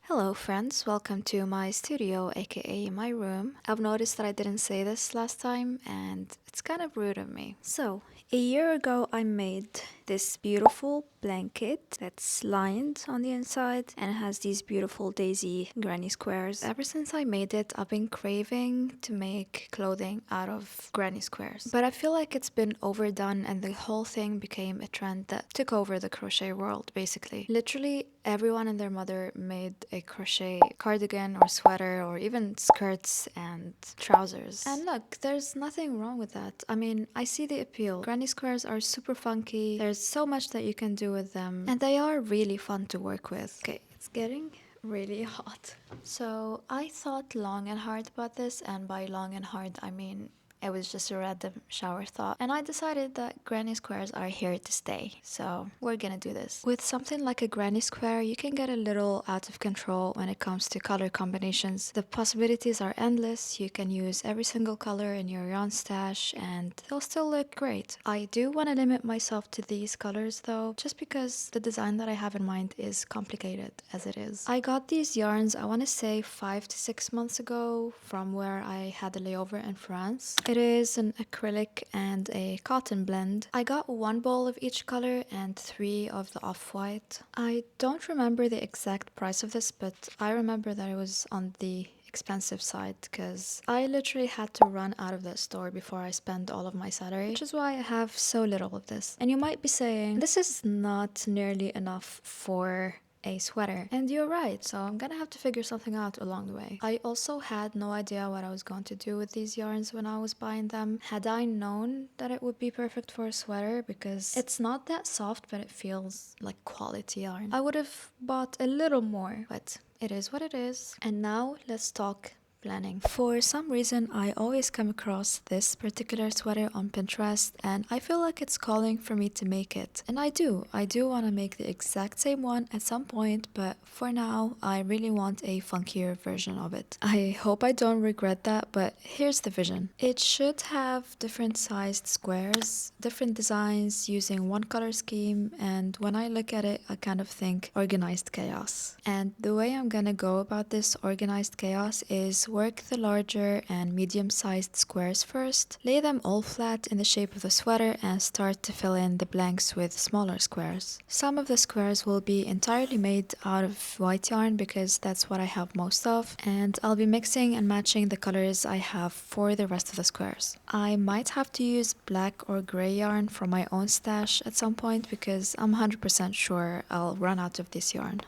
Hello friends, welcome to my studio aka my room. I've noticed that I didn't say this last time and it's kind of rude of me. So, a year ago I made this beautiful blanket that's lined on the inside and it has these beautiful daisy granny squares. Ever since I made it, I've been craving to make clothing out of granny squares. But I feel like it's been overdone and the whole thing became a trend that took over the crochet world basically. Literally everyone and their mother made a crochet cardigan or sweater or even skirts and trousers. And look, there's nothing wrong with that. I mean, I see the appeal. Granny squares are super funky. There's so much that you can do with them and they are really fun to work with. Okay, it's getting really hot. So I thought long and hard about this, and by long and hard I mean it was just a random shower thought, and I decided that granny squares are here to stay, so we're gonna do this. With something like a granny square, you can get a little out of control when it comes to color combinations. The possibilities are endless. You can use every single color in your yarn stash and they'll still look great. I do want to limit myself to these colors though, just because the design that I have in mind is complicated as it is. I got these yarns, I want to say 5 to 6 months ago from where I had a layover in France. It is an acrylic and a cotton blend. I got 1 ball of each color and 3 of the off-white. I don't remember the exact price of this, but I remember that it was on the expensive side because I literally had to run out of that store before I spent all of my salary, which is why I have so little of this. And you might be saying, this is not nearly enough for a sweater. And you're right, so I'm gonna have to figure something out along the way. I also had no idea what I was going to do with these yarns when I was buying them. Had I known that it would be perfect for a sweater, because it's not that soft but it feels like quality yarn, I would have bought a little more, but it is what it is. And now let's talk planning. For some reason, I always come across this particular sweater on Pinterest and I feel like it's calling for me to make it. And I do want to make the exact same one at some point, but for now, I really want a funkier version of it. I hope I don't regret that, but here's the vision. It should have different sized squares, different designs using one color scheme, and when I look at it, I kind of think organized chaos. And the way I'm gonna go about this organized chaos is work the larger and medium-sized squares first, lay them all flat in the shape of the sweater and start to fill in the blanks with smaller squares. Some of the squares will be entirely made out of white yarn because that's what I have most of, and I'll be mixing and matching the colors I have for the rest of the squares. I might have to use black or gray yarn from my own stash at some point because I'm 100% sure I'll run out of this yarn.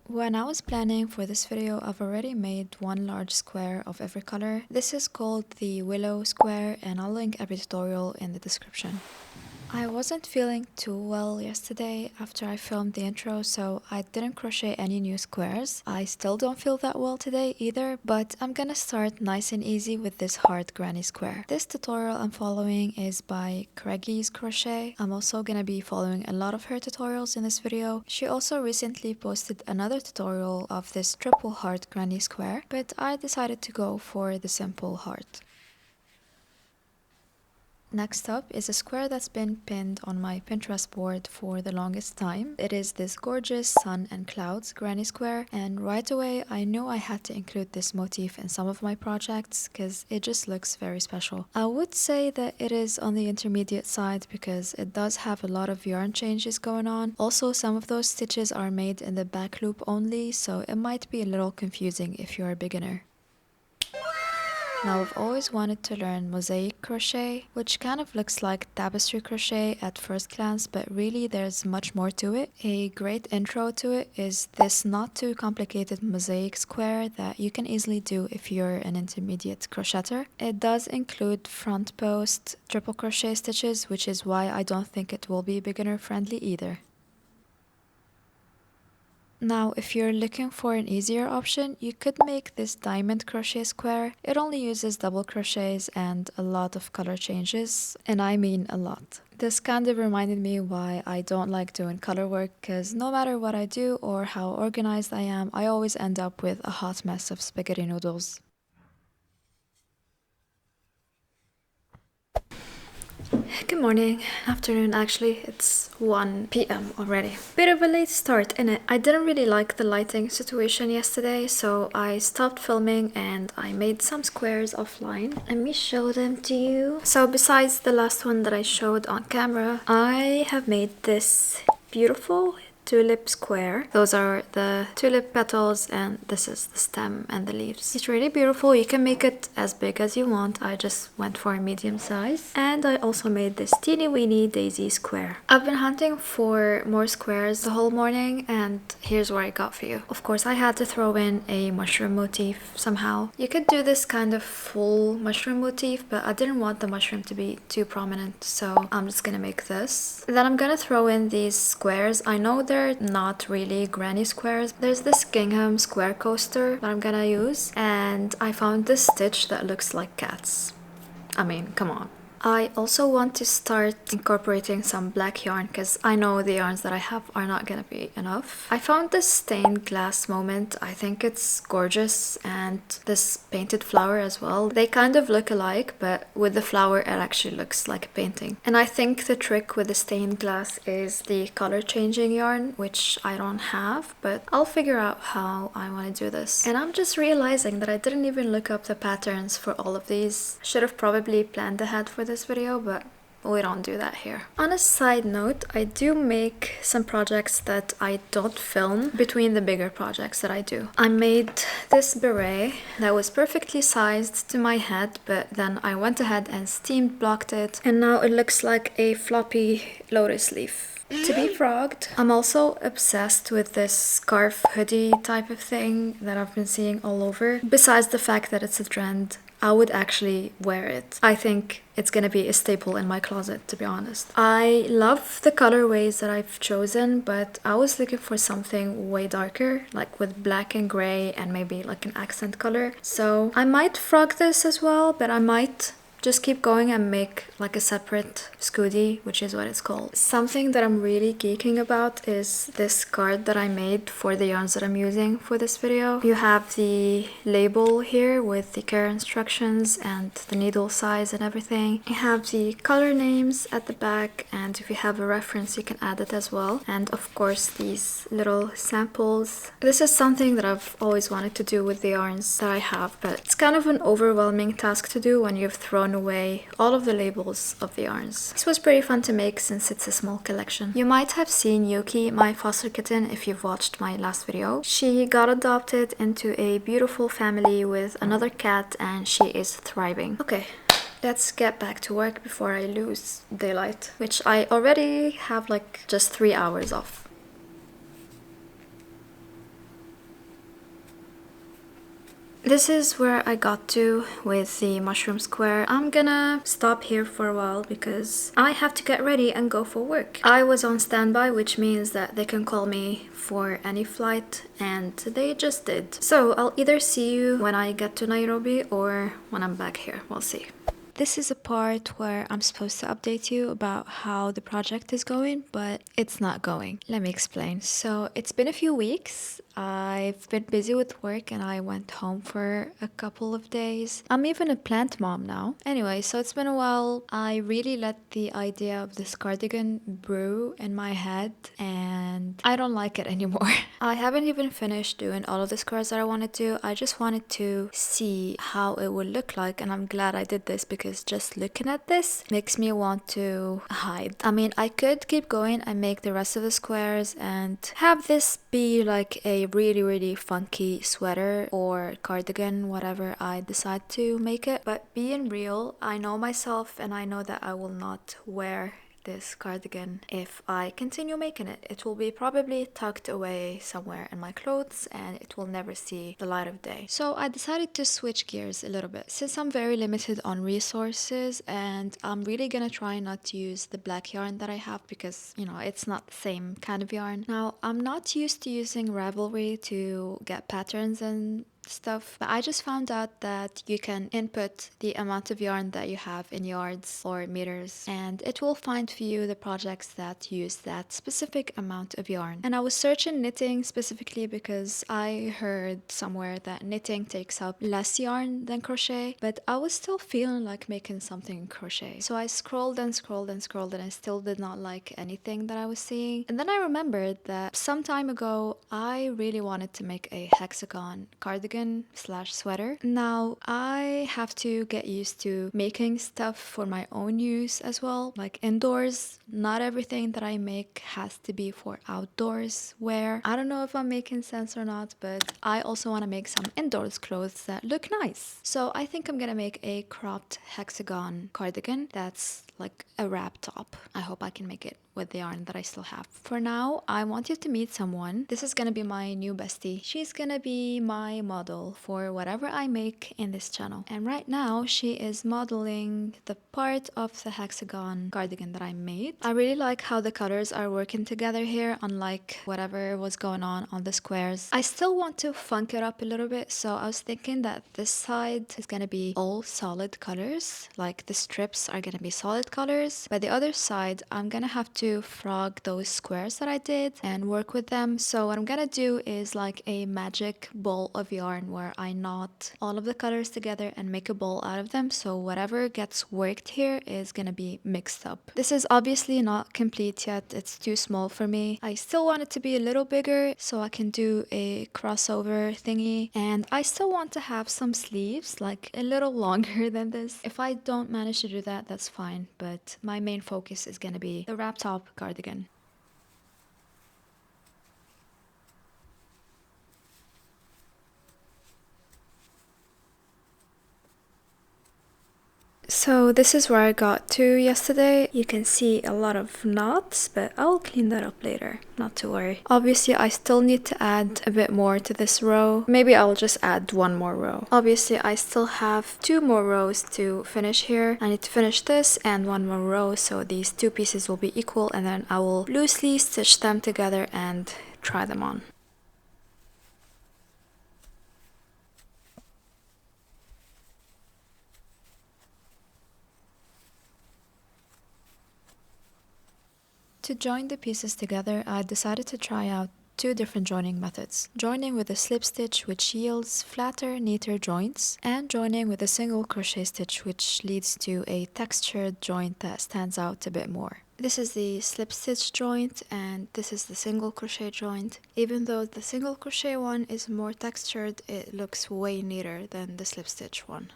When I was planning for this video, I've already made one large square of every color. This is called the willow square and I'll link every tutorial in the description. I wasn't feeling too well yesterday after I filmed the intro, so I didn't crochet any new squares. I still don't feel that well today either, but I'm gonna start nice and easy with this hard granny square. This tutorial I'm following is by Craigie's Crochet. I'm also gonna be following a lot of her tutorials in this video. She also recently posted another tutorial of this triple heart granny square, but I decided to go for the simple heart. Next up is a square that's been pinned on my Pinterest board for the longest time. It is this gorgeous sun and clouds granny square, and right away I knew I had to include this motif in some of my projects because it just looks very special. I would say that it is on the intermediate side because it does have a lot of yarn changes going on. Also, some of those stitches are made in the back loop only, so it might be a little confusing if you're a beginner. Now, I've always wanted to learn mosaik crochet, which kind of looks like tapestry crochet at first glance, but really there's much more to it. A great intro to it is this not too complicated mosaic square that you can easily do if you're an intermediate crocheter. It does include front post triple crochet stitches, which is why I don't think it will be beginner friendly either. Now, if you're looking for an easier option, you could make this diamond crochet square. It only uses double crochets and a lot of color changes, and I mean a lot. This kind of reminded me why I don't like doing color work, because no matter what I do or how organized I am, I always end up with a hot mess of spaghetti noodles. Good morning, afternoon actually, it's 1 p.m. already. Bit of a late start, innit? I didn't really like the lighting situation yesterday, so I stopped filming and I made some squares offline. Let me show them to you. So besides the last one that I showed on camera, I have made this beautiful tulip square. Those are the tulip petals and this is the stem and the leaves. It's really beautiful. You can make it as big as you want. I just went for a medium size. And I also made this teeny weeny daisy square. I've been hunting for more squares the whole morning and here's what I got for you. Of course I had to throw in a mushroom motif somehow. You could do this kind of full mushroom motif, but I didn't want the mushroom to be too prominent, so I'm just gonna make this. Then I'm gonna throw in these squares. I know they're not really granny squares. There's this gingham square coaster that I'm gonna use, and I found this stitch that looks like cats. I mean, come on. I also want to start incorporating some black yarn because I know the yarns that I have are not gonna be enough. I found this stained glass moment. I think it's gorgeous, and this painted flower as well. They kind of look alike, but with the flower it actually looks like a painting. And I think the trick with the stained glass is the color changing yarn, which I don't have, but I'll figure out how I want to do this. And I'm just realizing that I didn't even look up the patterns for all of these. Should have probably planned ahead for this video, but we don't do that here. On a side note, I do make some projects that I don't film between the bigger projects that I do. I made this beret that was perfectly sized to my head, but then I went ahead and steam blocked it, and now it looks like a floppy lotus leaf. To be frogged. I'm also obsessed with this scarf hoodie type of thing that I've been seeing all over. Besides the fact that it's a trend, I would actually wear it. I think it's gonna be a staple in my closet, to be honest. I love the colorways that I've chosen, but I was looking for something way darker, like with black and gray and maybe like an accent color. So I might frog this as well, but I might just keep going and make like a separate scooty, which is what it's called. Something that I'm really geeking about is this card that I made for the yarns that I'm using for this video. You have the label here with the care instructions and the needle size and everything. You have the color names at the back, and if you have a reference you can add it as well. And of course these little samples. This is something that I've always wanted to do with the yarns that I have, but it's kind of an overwhelming task to do when you've thrown away all of the labels of the yarns. This was pretty fun to make since it's a small collection. You might have seen Yuki, my foster kitten, if you've watched my last video. She got adopted into a beautiful family with another cat and she is thriving. Okay, let's get back to work before I lose daylight, which I already have like just 3 hours off. This is where I got to with the mushroom square. I'm gonna stop here for a while because I have to get ready and go for work. I was on standby, which means that they can call me for any flight, and they just did. So I'll either see you when I get to Nairobi or when I'm back here. We'll see. This is a part where I'm supposed to update you about how the project is going, but it's not going. Let me explain. So it's been a few weeks. I've been busy with work and I went home for a couple of days. I'm even a plant mom now. Anyway, so it's been a while. I really let the idea of this cardigan brew in my head and I don't like it anymore. I haven't even finished doing all of the squares that I wanted to. I just wanted to see how it would look like, and I'm glad I did this because just looking at this makes me want to hide. I mean, I could keep going and make the rest of the squares and have this be like a really funky sweater or cardigan, whatever I decide to make it. But being real, I know myself and I know that I will not wear this cardigan if I continue making it. It will be probably tucked away somewhere in my clothes and it will never see the light of day. So I decided to switch gears a little bit since I'm very limited on resources, and I'm really gonna try not to use the black yarn that I have because, you know, it's not the same kind of yarn. Now, I'm not used to using Ravelry to get patterns and stuff. But I just found out that you can input the amount of yarn that you have in yards or meters, and it will find for you the projects that use that specific amount of yarn. And I was searching knitting specifically because I heard somewhere that knitting takes up less yarn than crochet, but I was still feeling like making something in crochet. So I scrolled and scrolled and scrolled, and I still did not like anything that I was seeing. And then I remembered that some time ago I really wanted to make a hexagon cardigan slash sweater. Now I have to get used to making stuff for my own use as well, like indoors. Not everything that I make has to be for outdoors wear. I don't know if I'm making sense or not, but I also want to make some indoors clothes that look nice. So I think I'm gonna make a cropped hexagon cardigan that's like a wrap top. I hope I can make it with the yarn that I still have. For now, I want you to meet someone. This is gonna be my new bestie. She's gonna be my model for whatever I make in this channel. And right now, she is modeling the part of the hexagon cardigan that I made. I really like how the colors are working together here, unlike whatever was going on the squares. I still want to funk it up a little bit, so I was thinking that this side is gonna be all solid colors, like the strips are gonna be solid colors, but the other side, I'm gonna have to frog those squares that I did and work with them. So what I'm gonna do is like a magic ball of yarn where I knot all of the colors together and make a ball out of them, so whatever gets worked here is gonna be mixed up. This is obviously not complete yet, it's too small for me. I still want it to be a little bigger so I can do a crossover thingy, and I still want to have some sleeves, like a little longer than this. If I don't manage to do that, that's fine, but my main focus is gonna be the wrap top cardigan. So this is where I got to yesterday. You can see a lot of knots, but I'll clean that up later, not to worry. Obviously, I still need to add a bit more to this row. Maybe I'll just add one more row. Obviously, I still have 2 more rows to finish here. I need to finish this and 1 more row, so these 2 pieces will be equal, and then I will loosely stitch them together and try them on. To join the pieces together, I decided to try out 2 different joining methods. Joining with a slip stitch, which yields flatter, neater joints, and joining with a single crochet stitch, which leads to a textured joint that stands out a bit more. This is the slip stitch joint, and this is the single crochet joint. Even though the single crochet one is more textured, it looks way neater than the slip stitch one.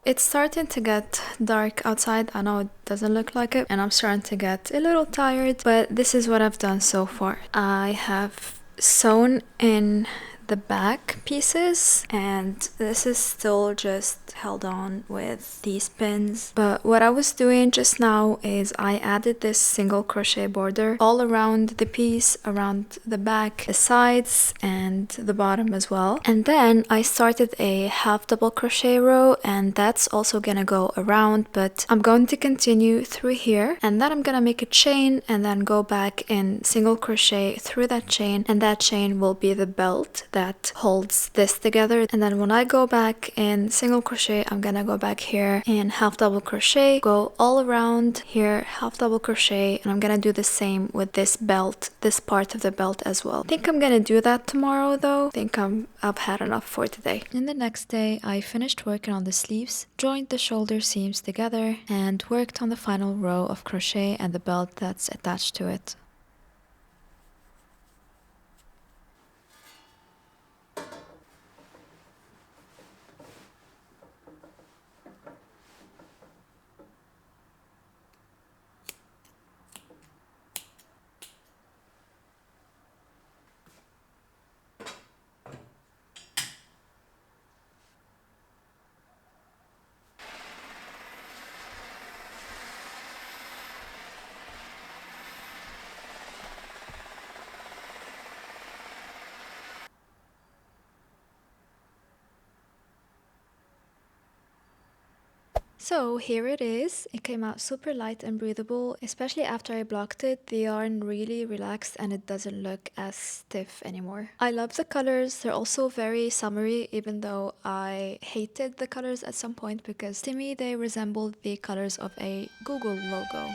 It's starting to get dark outside. I know it doesn't look like it, and I'm starting to get a little tired, but this is what I've done so far. I have sewn in the back pieces, and this is still just held on with these pins. But what I was doing just now is I added this single crochet border all around the piece, around the back, the sides, and the bottom as well. And then I started a half double crochet row, and that's also gonna go around, but I'm going to continue through here, and then I'm gonna make a chain and then go back in single crochet through that chain, and that chain will be the belt that holds this together. And then when I go back in single crochet, I'm gonna go back here in half double crochet, go all around here, half double crochet, and I'm gonna do the same with this belt, this part of the belt as well. I think I'm gonna do that tomorrow though. I think I've had enough for today. And the next day I finished working on the sleeves, joined the shoulder seams together, and worked on the final row of crochet and the belt that's attached to it. So here it is. It came out super light and breathable, especially after I blocked it. The yarn really relaxed and it doesn't look as stiff anymore. I love the colors. They're also very summery, even though I hated the colors at some point because to me they resembled the colors of a Google logo.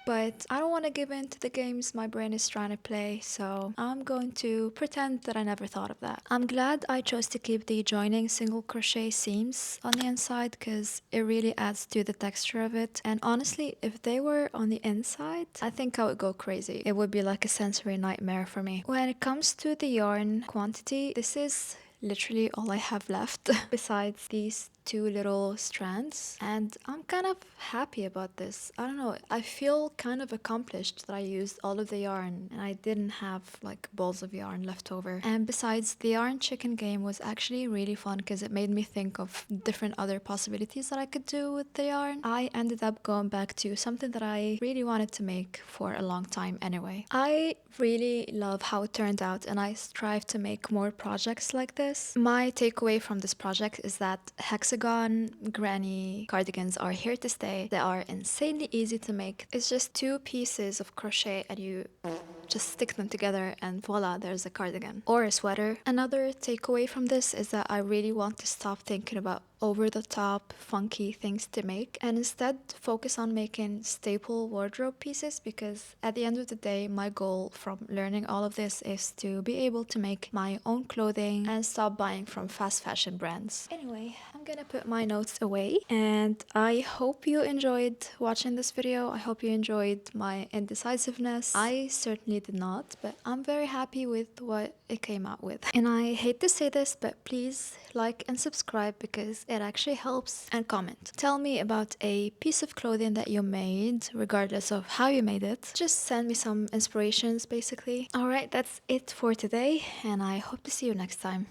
But I don't want to give in to the games my brain is trying to play, so I'm going to pretend that I never thought of that. I'm glad I chose to keep the joining single crochet seams on the inside because it really adds to the texture of it. And honestly, if they were on the inside, I think I would go crazy. It would be like a sensory nightmare for me. When it comes to the yarn quantity, this is literally all I have left besides these two little strands, and I'm kind of happy about this. I don't know, I feel kind of accomplished that I used all of the yarn and I didn't have like balls of yarn left over. And besides, the yarn chicken game was actually really fun because it made me think of different other possibilities that I could do with the yarn. I ended up going back to something that I really wanted to make for a long time anyway. I really love how it turned out and I strive to make more projects like this. My takeaway from this project is that hexagon granny cardigans are here to stay. They are insanely easy to make. It's just two pieces of crochet and you just stick them together and voila, there's a cardigan or a sweater. Another takeaway from this is that I really want to stop thinking about over the top funky things to make and instead focus on making staple wardrobe pieces, because at the end of the day my goal from learning all of this is to be able to make my own clothing and stop buying from fast fashion brands. Anyway, I'm gonna put my notes away and I hope you enjoyed watching this video. I hope you enjoyed my indecisiveness. I certainly did not, but I'm very happy with what it came out with. And I hate to say this, but please like and subscribe because it actually helps, and comment. Tell me about a piece of clothing that you made, regardless of how you made it. Just send me some inspirations basically. Alright, that's it for today and I hope to see you next time.